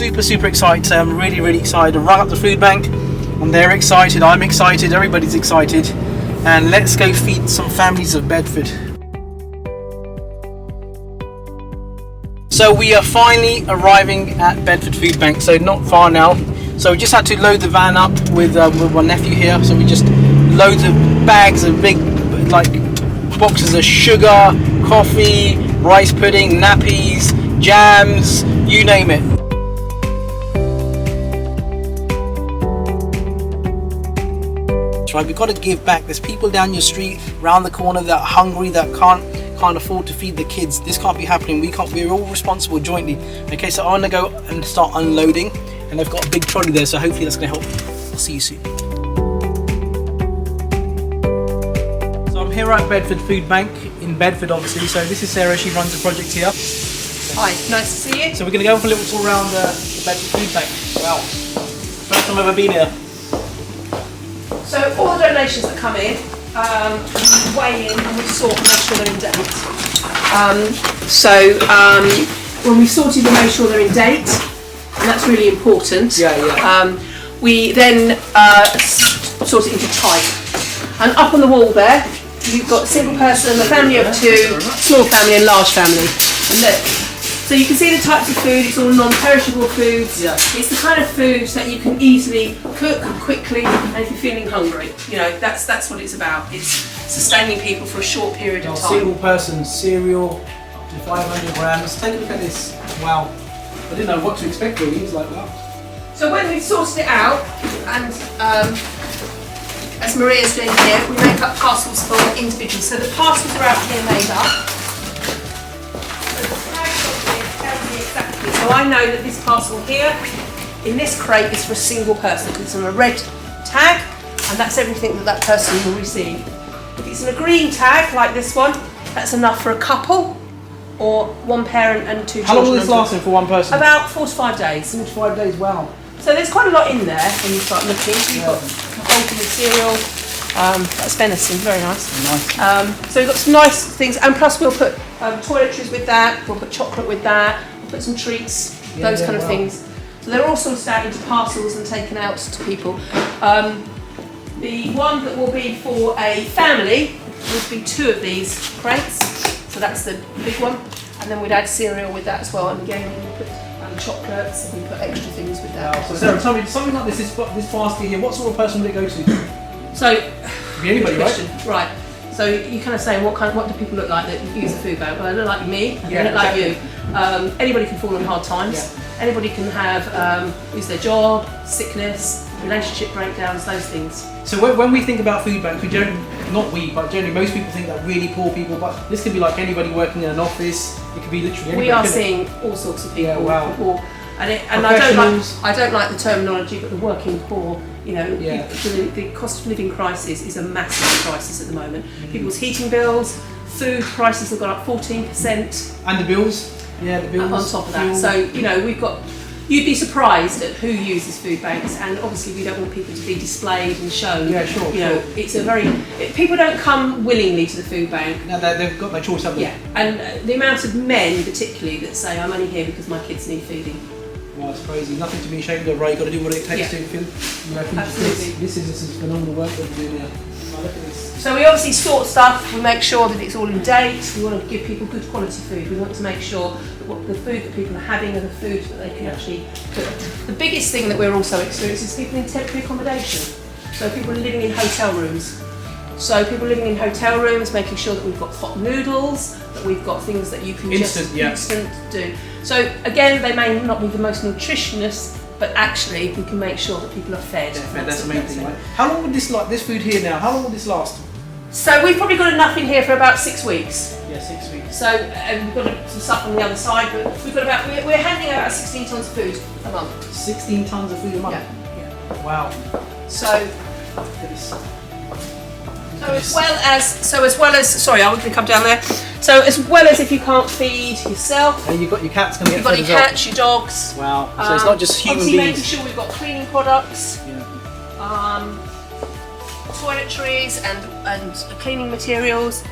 super excited today. I'm really excited. I rung up the food bank and they're excited, I'm excited, everybody's excited, and let's go feed some families of Bedford. So we are finally arriving at Bedford Food Bank, so not far now. So we just had to load the van up with my nephew here. So we just loads of bags of big boxes of sugar, coffee, rice pudding, nappies, jams, you name it. Right, we've got to give back. There's people down your street, round the corner that are hungry, that can't afford to feed the kids. This can't be happening. We're all responsible jointly. Okay, so I'm gonna go and start unloading, and they've got a big trolley there, so hopefully that's gonna help. I'll see you soon. So I'm here at Bedford Food Bank in Bedford, obviously. So this is Sarah. She runs the project here. Hi, nice to see you. So we're gonna go for a little tour around the Bedford Food Bank. Wow, first time I've ever been here. So all the donations that come in, we weigh in and we sort and make sure they're in date. When we've sorted, we make sure they're in date, and that's really important. We then sort it into type. And up on the wall there, you've got single person, a family of two, small family and large family. And look. So you can see the types of food, it's all non-perishable foods. Yeah. It's the kind of food that you can easily cook quickly, and if you're feeling hungry, you know, that's what it's about. It's sustaining people for a short period of time. Single person cereal, up to 500 grams. Take a look at this. Wow. I didn't know what to expect really. It's like, wow. So when we've sorted it out, and as Maria's doing here, we make up parcels for individuals. So the parcels are out here made up. So I know that this parcel here, in this crate, is for a single person because it's on a red tag, and that's everything that person will receive. If it's in a green tag, like this one, that's enough for a couple, or one parent and two children. How long will this last for one person? About 4 to 5 days. 4 to 5 days, wow. So there's quite a lot in there when you start looking. So you've got a whole thing of cereal, that's venison, very nice. Nice. So we've got some nice things, and plus we'll put toiletries with that, we'll put chocolate with that, put some treats, those kind of things. So they're all sorted out into parcels and taken out to people. The one that will be for a family would be 2 of these crates. So that's the big one. And then we'd add cereal with that as well. And again, we put chocolates and we put extra things with that. Wow. So Sarah, tell me, something like this basket here, what sort of person would it go to? So, Could be anybody, right? So you kind of say, what do people look like that use a food bank? Well, they look like me, they look like you. Anybody can fall on hard times. Yeah. Anybody can have lose their job, sickness, relationship breakdowns, those things. So when we think about food banks, but generally most people think that really poor people, but this could be like anybody working in an office, it could be literally anybody. We are seeing all sorts of people. Yeah, wow. Poor, and I don't like the terminology, but the working poor, you know, the cost of living crisis is a massive crisis at the moment. People's heating bills, food prices have gone up 14%. And the bills. Yeah, the bills. On top of that. So, you know, you'd be surprised at who uses food banks, and obviously we don't want people to be displayed and shown. Yeah, sure. You know, it's people don't come willingly to the food bank. No, they've got no choice, have they? Yeah, and the amount of men particularly that say, I'm only here because my kids need feeding. Well, it's crazy. Nothing to be ashamed of, right? You've got to do what it takes to feed. Absolutely. This is phenomenal work that we're doing here. Oh, look at this. So we obviously sort stuff, we make sure that it's all in date, we want to give people good quality food, we want to make sure that the food that people are having are the food that they can actually cook. The biggest thing that we're also experiencing is people in temporary accommodation. So people living in hotel rooms. So people living in hotel rooms, making sure that we've got hot noodles, that we've got things that you can instant do. So again, they may not be the most nutritious, but actually we can make sure that people are fed. That's the main thing, right? How long would this food here now, how long will this last? So we've probably got enough in here for about 6 weeks. Yeah, 6 weeks. So we've got some stuff on the other side, but we're handing out 16 tonnes of food a month. 16 tonnes of food a month? Yeah. Wow. So as well as sorry, I can come down there. So as well as if you can't feed yourself, and you've got your cats coming. You've got your cats, your dogs. Wow. So it's not just human obviously beings. Making sure we've got cleaning products. Yeah. Toiletries and cleaning materials.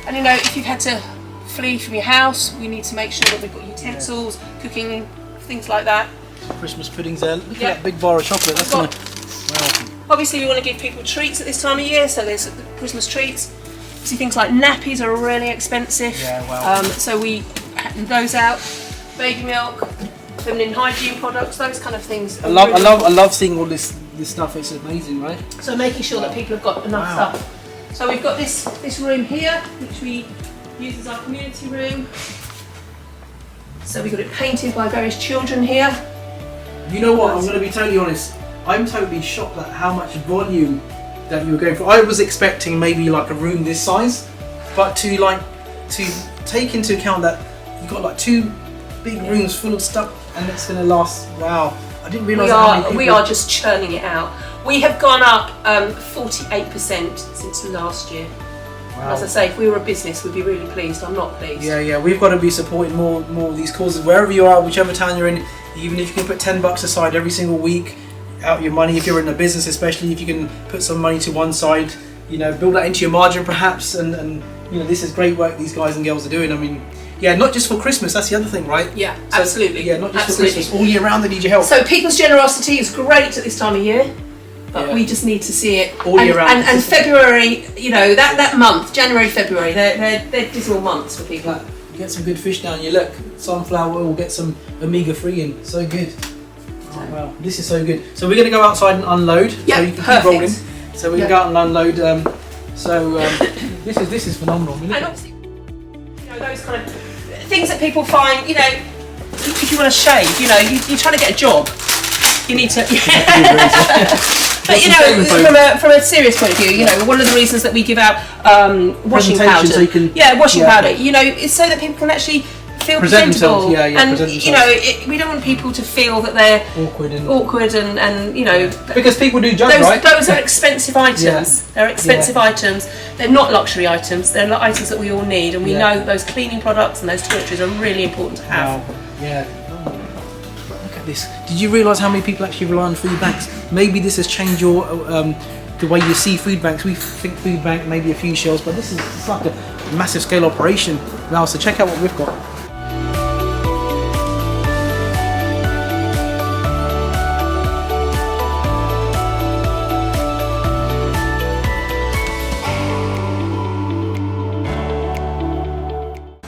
And you know, if you've had to flee from your house, we need to make sure that we've got utensils, cooking, things like that. Christmas puddings there. Look Yeah. at that big bar of chocolate. That's We've gonna. Wow. Obviously, we want to give people treats at this time of year, so there's Christmas treats. See, things like nappies are really expensive. Yeah, wow. So we hand those out. Baby milk, feminine hygiene products, those kind of things. I love seeing all this stuff. It's amazing, right? So making sure that people have got enough Wow. stuff. So we've got this room here, which we use as our community room. So we've got it painted by various children here. You know what? I'm going to be totally honest. I'm totally shocked at how much volume that you were going for. I was expecting maybe like a room this size, but to take into account that you've got like 2 big rooms full of stuff, and it's going to last. Wow! I didn't realise how many people. We are just churning it out. We have gone up 48% since last year. Wow. As I say, if we were a business, we'd be really pleased. I'm not pleased. Yeah. We've got to be supporting more of these causes wherever you are, whichever town you're in. Even if you can put $10 aside every single week, out your money. If you're in a business, especially if you can put some money to one side, build that into your margin perhaps. And this is great work these guys and girls are doing. I mean, yeah, not just for Christmas. That's the other thing, right? Yeah, So, absolutely. Yeah, not just Absolutely. for Christmas. All year round, they need your help. So people's generosity is great at this time of year, but Yeah. we just need to see it All year round. And February, that month, January, February, they're dismal months for people. Like, get some good fish down your luck. Sunflower oil, get some omega-3 in. So good. Oh, wow, this is so good. So we're going to go outside and unload. Yeah, so you can perfect. keep rolling. So we can Yeah. go out and unload. This is phenomenal. I mean, look And at- obviously, those kind of things that people find, if you want to shave, you're trying to get a job, you need to. But from a serious point of view, one of the reasons that we give out washing Presentation, powder, so you can- washing yeah. powder, is so that people can actually feel Present presentable. themselves, yeah, and present themselves. we don't want people to feel that they're awkward and because people do judge, right? those are expensive items. Yeah. They're expensive items. They're not luxury items. They're items that we all need, and we Yeah. know that those cleaning products and those toiletries are really important to have. Wow. Yeah. Look at this. Did you realise how many people actually rely on food banks? Maybe this has changed your the way you see food banks. We think food bank maybe a few shelves, but it's like a massive scale operation now. So check out what we've got.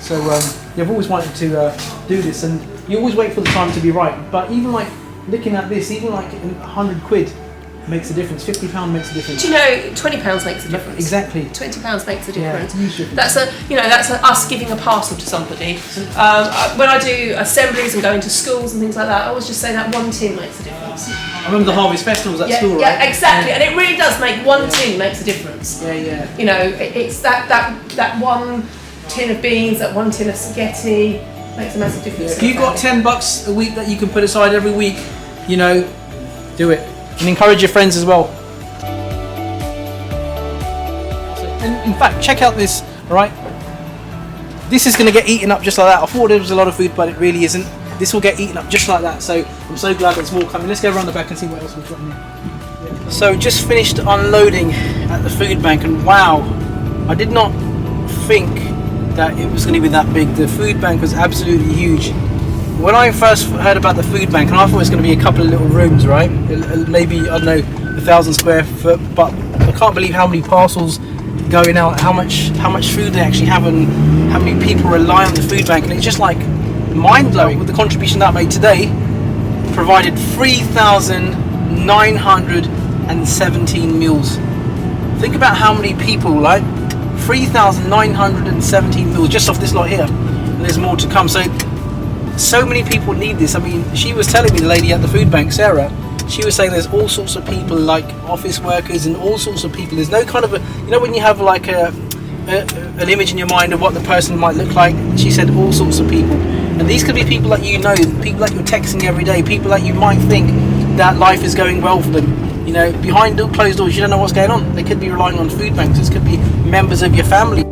So you've always wanted to do this, and you always wait for the time to be right. But even like looking at this, even like £100 makes a difference. £50 makes a difference. Do you know £20 makes a difference? Exactly. £20 makes a Yeah, difference. huge difference. That's us giving a parcel to somebody. When I do assemblies and go into schools and things like that, I always just say that one tin makes a difference. I remember the Harvest Festivals at school, right? Yeah, exactly, and it really does make one tin makes a difference. Yeah. It's that one tin of beans, that one tin of spaghetti makes a massive difference. If you've got $10 a week that you can put aside every week, do it. And encourage your friends as well. And in fact, check out this, right? This is going to get eaten up just like that. I thought there was a lot of food, but it really isn't. This will get eaten up just like that. So I'm so glad there's more coming. Let's go around the back and see what else we've got in here. So just finished unloading at the food bank, and wow, I did not think that it was going to be that big. The food bank was absolutely huge. When I first heard about the food bank, and I thought it was going to be a couple of little rooms, right? Maybe, I don't know, 1,000 square foot, but I can't believe how many parcels going out, how much food they actually have, and how many people rely on the food bank. And it's just like mind-blowing. With the contribution that I made today, provided 3,917 meals. Think about how many people, like 3,917 meals just off this lot here, and there's more to come. So many people need this. I mean, she was telling me, the lady at the food bank, Sarah, she was saying there's all sorts of people, like office workers and all sorts of people. There's no kind of when you have like an image in your mind of what the person might look like. She said all sorts of people, and these could be people that people that you're texting every day, people that you might think that life is going well for them. Behind closed doors, you don't know what's going on. They could be relying on food banks. This could be members of your family.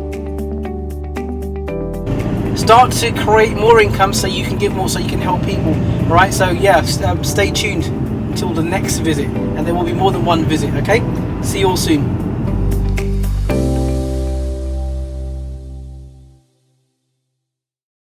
Start to create more income so you can give more, so you can help people. All right, so yeah, stay tuned until the next visit, and there will be more than one visit. Okay, see you all soon.